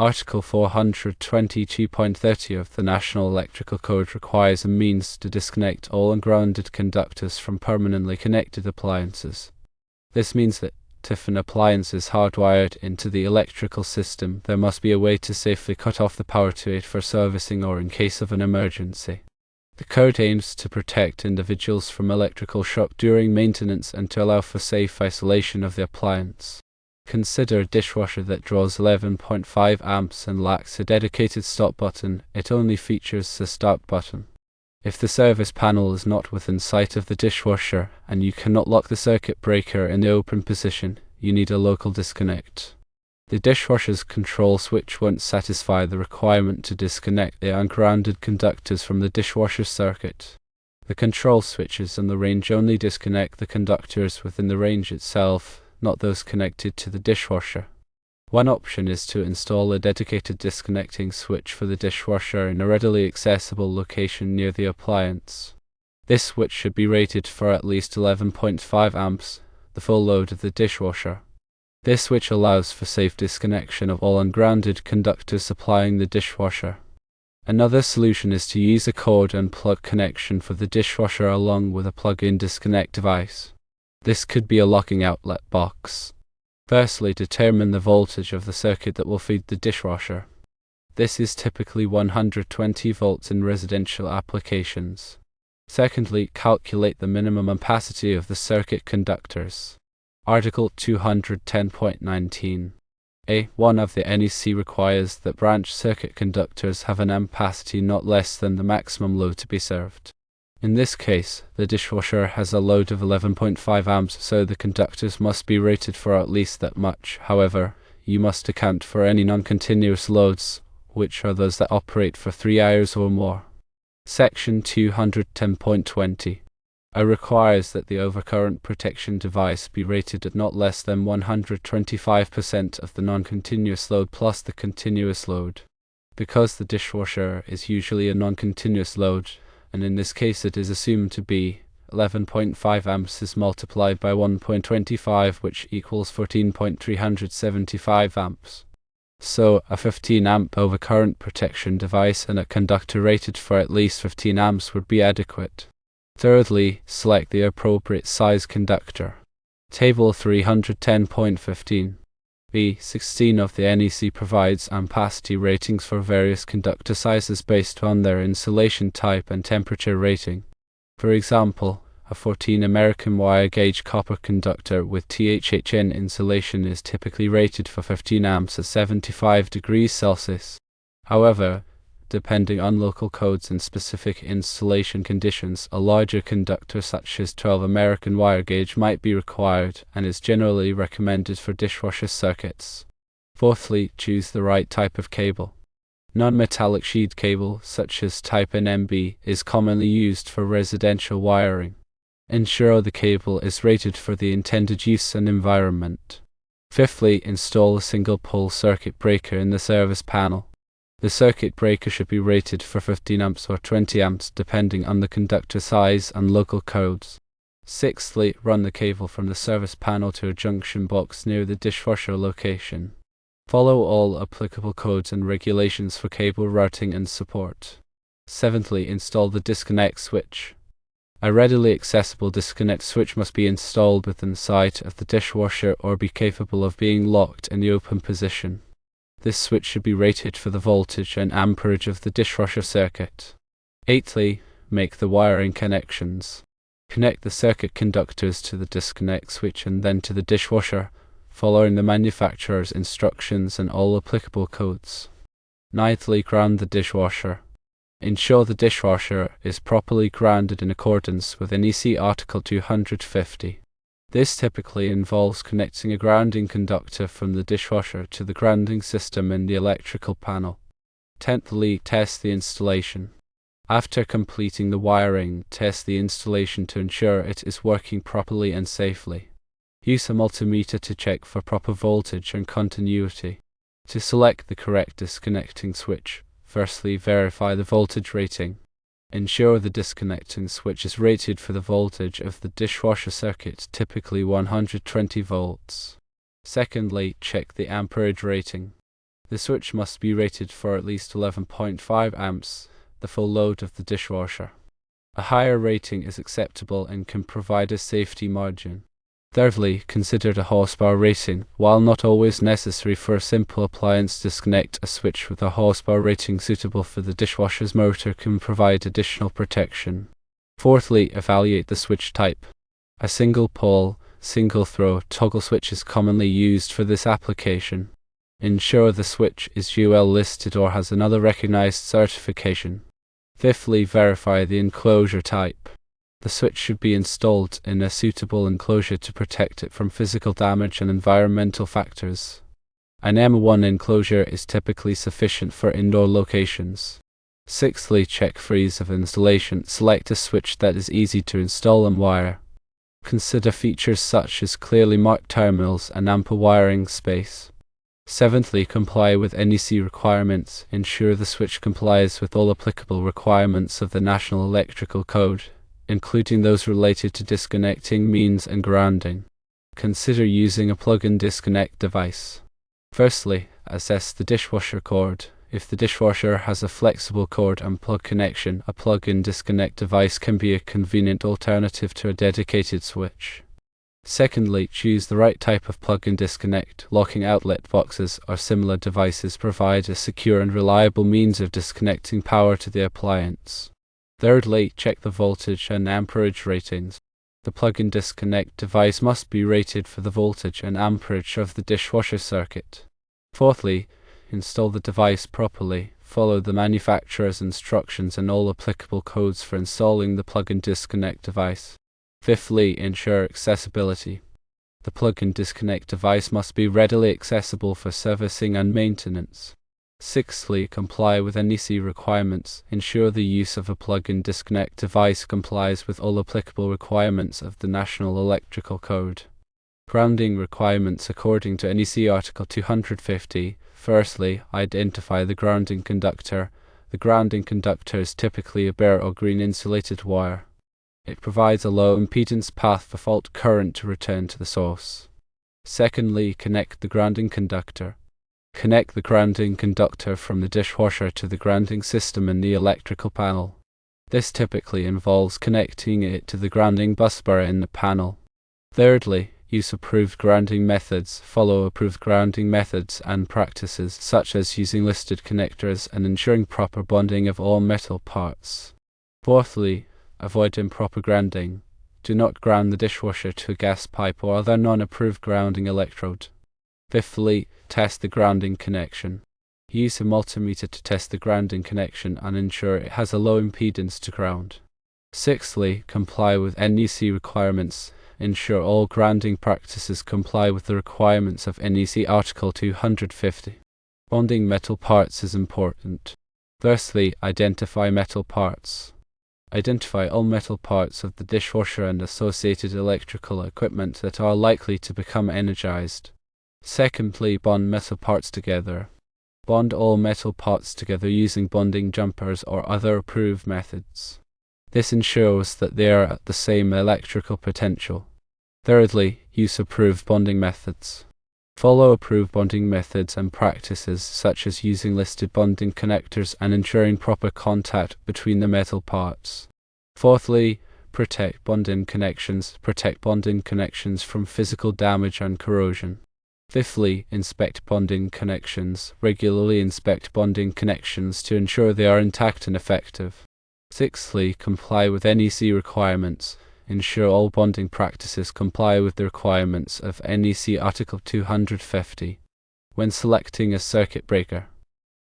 Article 422.30 of the National Electrical Code requires a means to disconnect all ungrounded conductors from permanently connected appliances. This means that if an appliance is hardwired into the electrical system, there must be a way to safely cut off the power to it for servicing or in case of an emergency. The code aims to protect individuals from electrical shock during maintenance and to allow for safe isolation of the appliance. Consider a dishwasher that draws 11.5 amps and lacks a dedicated stop button. It only features the start button. If the service panel is not within sight of the dishwasher and you cannot lock the circuit breaker in the open position, you need a local disconnect. The dishwasher's control switch won't satisfy the requirement to disconnect the ungrounded conductors from the dishwasher circuit. The control switches on the range only disconnect the conductors within the range itself, not those connected to the dishwasher. One option is to install a dedicated disconnecting switch for the dishwasher in a readily accessible location near the appliance. This switch should be rated for at least 11.5 amps, the full load of the dishwasher. This switch allows for safe disconnection of all ungrounded conductors supplying the dishwasher. Another solution is to use a cord and plug connection for the dishwasher along with a plug-in disconnect device. This could be a locking outlet box. Firstly, determine the voltage of the circuit that will feed the dishwasher. This is typically 120 volts in residential applications. Secondly, calculate the minimum ampacity of the circuit conductors. Article 210.19. A1 of the NEC requires that branch circuit conductors have an ampacity not less than the maximum load to be served. In this case, the dishwasher has a load of 11.5 amps, so the conductors must be rated for at least that much. However, you must account for any non-continuous loads, which are those that operate for 3 hours or more. Section 210.20. Requires that the overcurrent protection device be rated at not less than 125% of the non-continuous load plus the continuous load. Because the dishwasher is usually a non-continuous load, and in this case it is assumed to be 11.5 amps is multiplied by 1.25, which equals 14.375 amps. So, a 15 amp overcurrent protection device and a conductor rated for at least 15 amps would be adequate. Thirdly, select the appropriate size conductor. Table 310.15. B16 of the NEC provides ampacity ratings for various conductor sizes based on their insulation type and temperature rating. For example, a 14 American wire gauge copper conductor with THHN insulation is typically rated for 15 amps at 75 degrees Celsius. However, depending on local codes and specific installation conditions, a larger conductor such as 12 American wire gauge might be required and is generally recommended for dishwasher circuits. Fourthly, choose the right type of cable. Non-metallic sheet cable, such as type NMB, is commonly used for residential wiring. Ensure the cable is rated for the intended use and environment. Fifthly, install a single-pole circuit breaker in the service panel. The circuit breaker should be rated for 15 amps or 20 amps depending on the conductor size and local codes. Sixthly, run the cable from the service panel to a junction box near the dishwasher location. Follow all applicable codes and regulations for cable routing and support. Seventhly, install the disconnect switch. A readily accessible disconnect switch must be installed within sight of the dishwasher or be capable of being locked in the open position. This switch should be rated for the voltage and amperage of the dishwasher circuit. Eighthly, make the wiring connections. Connect the circuit conductors to the disconnect switch and then to the dishwasher, following the manufacturer's instructions and all applicable codes. Ninthly, ground the dishwasher. Ensure the dishwasher is properly grounded in accordance with NEC Article 250. This typically involves connecting a grounding conductor from the dishwasher to the grounding system in the electrical panel. Tenthly, test the installation. After completing the wiring, test the installation to ensure it is working properly and safely. Use a multimeter to check for proper voltage and continuity. To select the correct disconnecting switch, firstly verify the voltage rating. Ensure the disconnecting switch is rated for the voltage of the dishwasher circuit, typically 120 volts. Secondly, check the amperage rating. The switch must be rated for at least 11.5 amps, the full load of the dishwasher. A higher rating is acceptable and can provide a safety margin. Thirdly, consider the horsepower rating. While not always necessary for a simple appliance disconnect, a switch with a horsepower rating suitable for the dishwasher's motor can provide additional protection. Fourthly, evaluate the switch type. A single pole, single throw toggle switch is commonly used for this application. Ensure the switch is UL listed or has another recognized certification. Fifthly, verify the enclosure type. The switch should be installed in a suitable enclosure to protect it from physical damage and environmental factors. An M1 enclosure is typically sufficient for indoor locations. Sixthly, check for ease of installation. Select a switch that is easy to install and wire. Consider features such as clearly marked terminals and ample wiring space. Seventhly, comply with NEC requirements. Ensure the switch complies with all applicable requirements of the National Electrical Code, including those related to disconnecting means and grounding. Consider using a plug-in disconnect device. Firstly, assess the dishwasher cord. If the dishwasher has a flexible cord and plug connection, a plug-in disconnect device can be a convenient alternative to a dedicated switch. Secondly, choose the right type of plug-in disconnect. Locking outlet boxes or similar devices provide a secure and reliable means of disconnecting power to the appliance. Thirdly, check the voltage and amperage ratings. The plug-in disconnect device must be rated for the voltage and amperage of the dishwasher circuit. Fourthly, install the device properly. Follow the manufacturer's instructions and all applicable codes for installing the plug-in disconnect device. Fifthly, ensure accessibility. The plug-in disconnect device must be readily accessible for servicing and maintenance. Sixthly, comply with NEC requirements. Ensure the use of a plug-in disconnect device complies with all applicable requirements of the National Electrical Code. Grounding requirements according to NEC Article 250. Firstly, identify the grounding conductor. The grounding conductor is typically a bare or green insulated wire. It provides a low impedance path for fault current to return to the source. Secondly, connect the grounding conductor. Connect the grounding conductor from the dishwasher to the grounding system in the electrical panel. This typically involves connecting it to the grounding busbar in the panel. Thirdly, use approved grounding methods. Follow approved grounding methods and practices such as using listed connectors and ensuring proper bonding of all metal parts. Fourthly, avoid improper grounding. Do not ground the dishwasher to a gas pipe or other non-approved grounding electrode. Fifthly, test the grounding connection. Use a multimeter to test the grounding connection and ensure it has a low impedance to ground. Sixthly, comply with NEC requirements. Ensure all grounding practices comply with the requirements of NEC Article 250. Bonding metal parts is important. Firstly, identify metal parts. Identify all metal parts of the dishwasher and associated electrical equipment that are likely to become energized. Secondly, bond metal parts together. Bond all metal parts together using bonding jumpers or other approved methods. This ensures that they are at the same electrical potential. Thirdly, use approved bonding methods. Follow approved bonding methods and practices such as using listed bonding connectors and ensuring proper contact between the metal parts. Fourthly, protect bonding connections. Protect bonding connections from physical damage and corrosion. Fifthly, inspect bonding connections. Regularly inspect bonding connections to ensure they are intact and effective. Sixthly, comply with NEC requirements. Ensure all bonding practices comply with the requirements of NEC Article 250. When selecting a circuit breaker.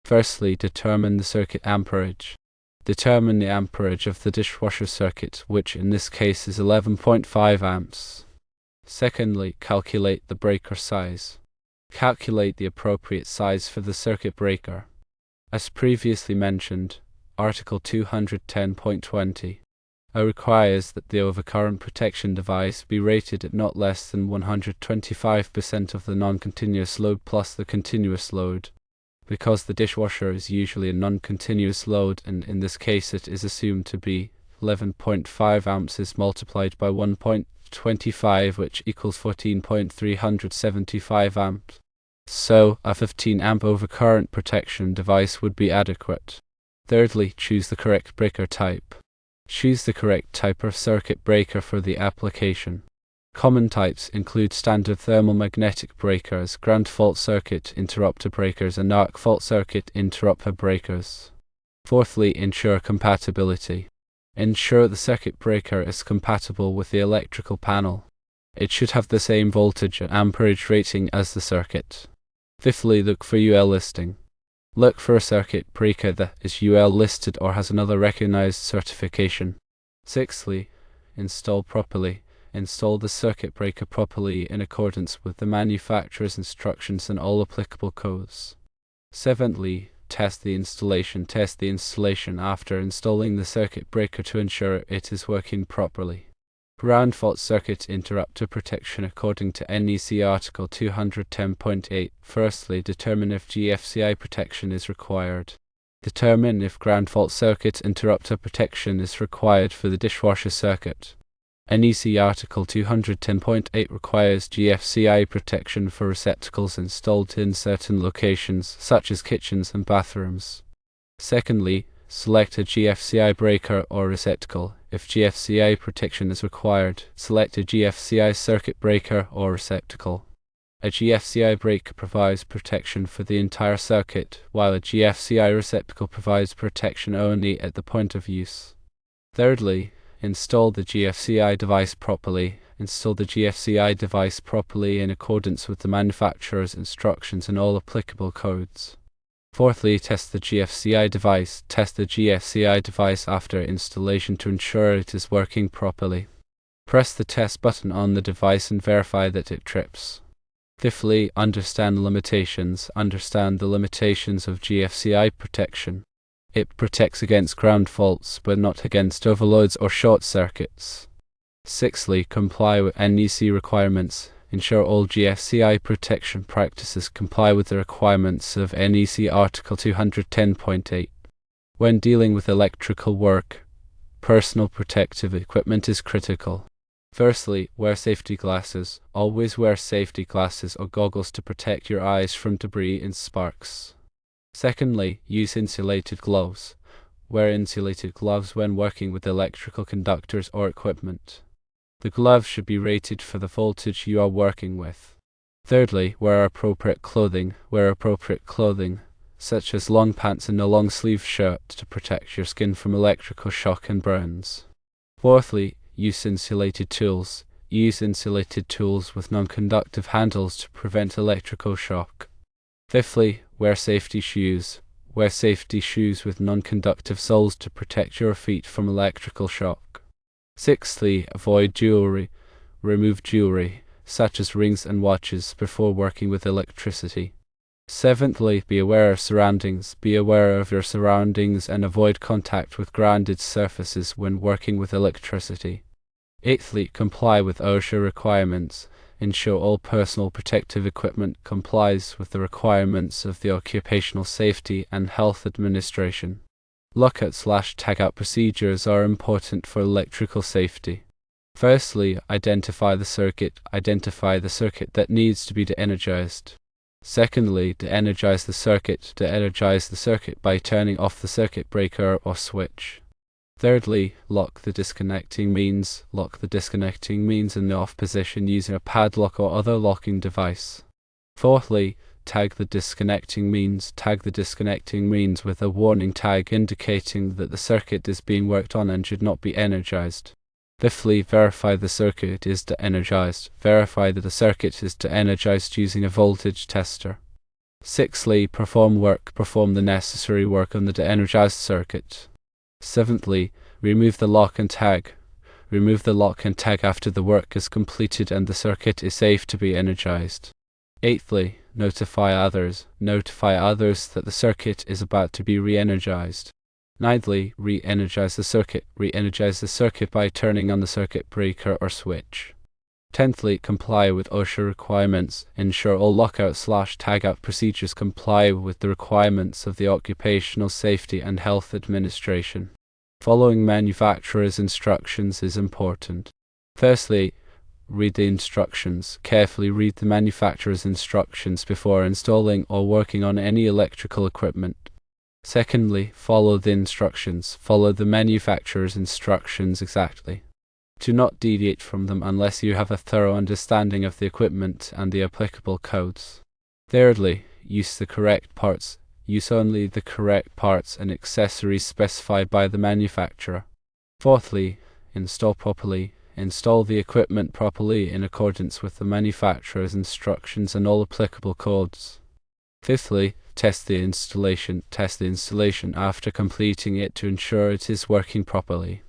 Firstly, determine the circuit amperage. Determine the amperage of the dishwasher circuit, which in this case is 11.5 amps. Secondly, calculate the breaker size. Calculate the appropriate size for the circuit breaker. As previously mentioned, Article 210.20 requires that the overcurrent protection device be rated at not less than 125% of the non-continuous load plus the continuous load. Because the dishwasher is usually a non-continuous load, and in this case it is assumed to be 11.5 amps is multiplied by 1.25, which equals 14.375 amps. so a 15 amp overcurrent protection device would be adequate. Thirdly, choose the correct breaker type. Choose the correct type of circuit breaker for the application. Common types include standard thermal magnetic breakers, ground fault circuit interrupter breakers, and arc fault circuit interrupter breakers. Fourthly, ensure compatibility. Ensure the circuit breaker is compatible with the electrical panel. It should have the same voltage and amperage rating as the circuit. Fifthly, look for UL listing. Look for a circuit breaker that is UL listed or has another recognized certification. Sixthly, install properly. Install the circuit breaker properly in accordance with the manufacturer's instructions and all applicable codes. Seventhly, test the installation. Test the installation after installing the circuit breaker to ensure it is working properly. Ground fault circuit interrupter protection according to NEC Article 210.8. Firstly, determine if GFCI protection is required. Determine if ground fault circuit interrupter protection is required for the dishwasher circuit. NEC Article 210.8 requires GFCI protection for receptacles installed in certain locations, such as kitchens and bathrooms. Secondly, select a GFCI breaker or receptacle. If GFCI protection is required, select a GFCI circuit breaker or receptacle. A GFCI breaker provides protection for the entire circuit, while a GFCI receptacle provides protection only at the point of use. Thirdly, install the GFCI device properly. Install the GFCI device properly in accordance with the manufacturer's instructions and all applicable codes. Fourthly, test the GFCI device. Test the GFCI device after installation to ensure it is working properly. Press the test button on the device and verify that it trips. Fifthly, understand limitations. Understand the limitations of GFCI protection. It protects against ground faults, but not against overloads or short circuits. Sixthly, comply with NEC requirements. Ensure all GFCI protection practices comply with the requirements of NEC Article 210.8. When dealing with electrical work, personal protective equipment is critical. Firstly, wear safety glasses. Always wear safety glasses or goggles to protect your eyes from debris and sparks. Secondly, use insulated gloves. Wear insulated gloves when working with electrical conductors or equipment. The gloves should be rated for the voltage you are working with. Thirdly, wear appropriate clothing. Wear appropriate clothing, such as long pants and a long sleeve shirt, to protect your skin from electrical shock and burns. Fourthly, use insulated tools. Use insulated tools with non-conductive handles to prevent electrical shock. Fifthly, wear safety shoes. Wear safety shoes with non-conductive soles to protect your feet from electrical shock. Sixthly, avoid jewelry. Remove jewelry, such as rings and watches, before working with electricity. Seventhly, be aware of surroundings. Be aware of your surroundings and avoid contact with grounded surfaces when working with electricity. Eighthly, comply with OSHA requirements. Ensure all personal protective equipment complies with the requirements of the Occupational Safety and Health Administration. Lockout/tagout procedures are important for electrical safety. Firstly, identify the circuit. Identify the circuit that needs to be de-energized. Secondly, de-energize the circuit. De-energize the circuit by turning off the circuit breaker or switch. Thirdly, lock the disconnecting means. Lock the disconnecting means in the off position using a padlock or other locking device. Fourthly, tag the disconnecting means. Tag the disconnecting means with a warning tag indicating that the circuit is being worked on and should not be energized. Fifthly, verify the circuit is de-energized. Verify that the circuit is de-energized using a voltage tester. Sixthly, perform work. Perform the necessary work on the de-energized circuit. Seventhly, remove the lock and tag. Remove the lock and tag after the work is completed and the circuit is safe to be energized. Eighthly, notify others. Notify others that the circuit is about to be re-energized. Ninthly, re-energize the circuit. Re-energize the circuit by turning on the circuit breaker or switch. Tenthly, comply with OSHA requirements. Ensure all lockout/tagout procedures comply with the requirements of the Occupational Safety and Health Administration. Following manufacturer's instructions is important. Firstly, read the instructions. Carefully read the manufacturer's instructions before installing or working on any electrical equipment. Secondly, follow the instructions. Follow the manufacturer's instructions exactly. Do not deviate from them unless you have a thorough understanding of the equipment and the applicable codes. Thirdly, use the correct parts. Use only the correct parts and accessories specified by the manufacturer. Fourthly, install properly. Install the equipment properly in accordance with the manufacturer's instructions and all applicable codes. Fifthly, test the installation. Test the installation after completing it to ensure it is working properly.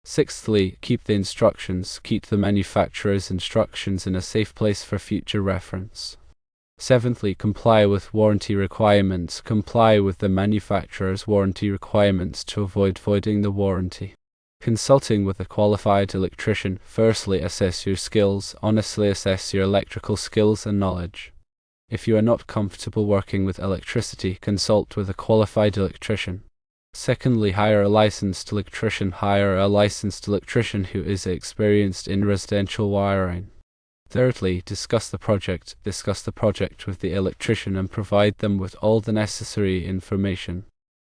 Sixthly, keep the instructions. Keep the manufacturer's instructions in a safe place for future reference. Seventhly, comply with warranty requirements. Comply with the manufacturer's warranty requirements to avoid voiding the warranty. Consulting with a qualified electrician. Firstly, assess your skills. Honestly assess your electrical skills and knowledge. If you are not comfortable working with electricity, consult with a qualified electrician. Secondly, hire a licensed electrician. Hire a licensed electrician who is experienced in residential wiring. Thirdly, discuss the project. Discuss the project with the electrician and provide them with all the necessary information.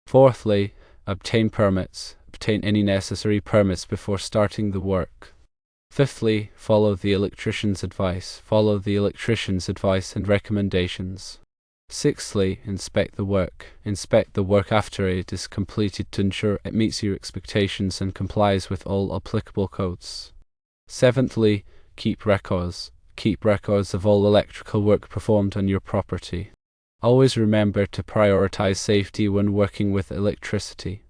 Fourthly, obtain permits. Obtain any necessary permits before starting the work. Fifthly, follow the electrician's advice. Follow the electrician's advice and recommendations. Sixthly, inspect the work. Inspect the work after it is completed to ensure it meets your expectations and complies with all applicable codes. Seventhly, keep records. Keep records of all electrical work performed on your property. Always remember to prioritize safety when working with electricity.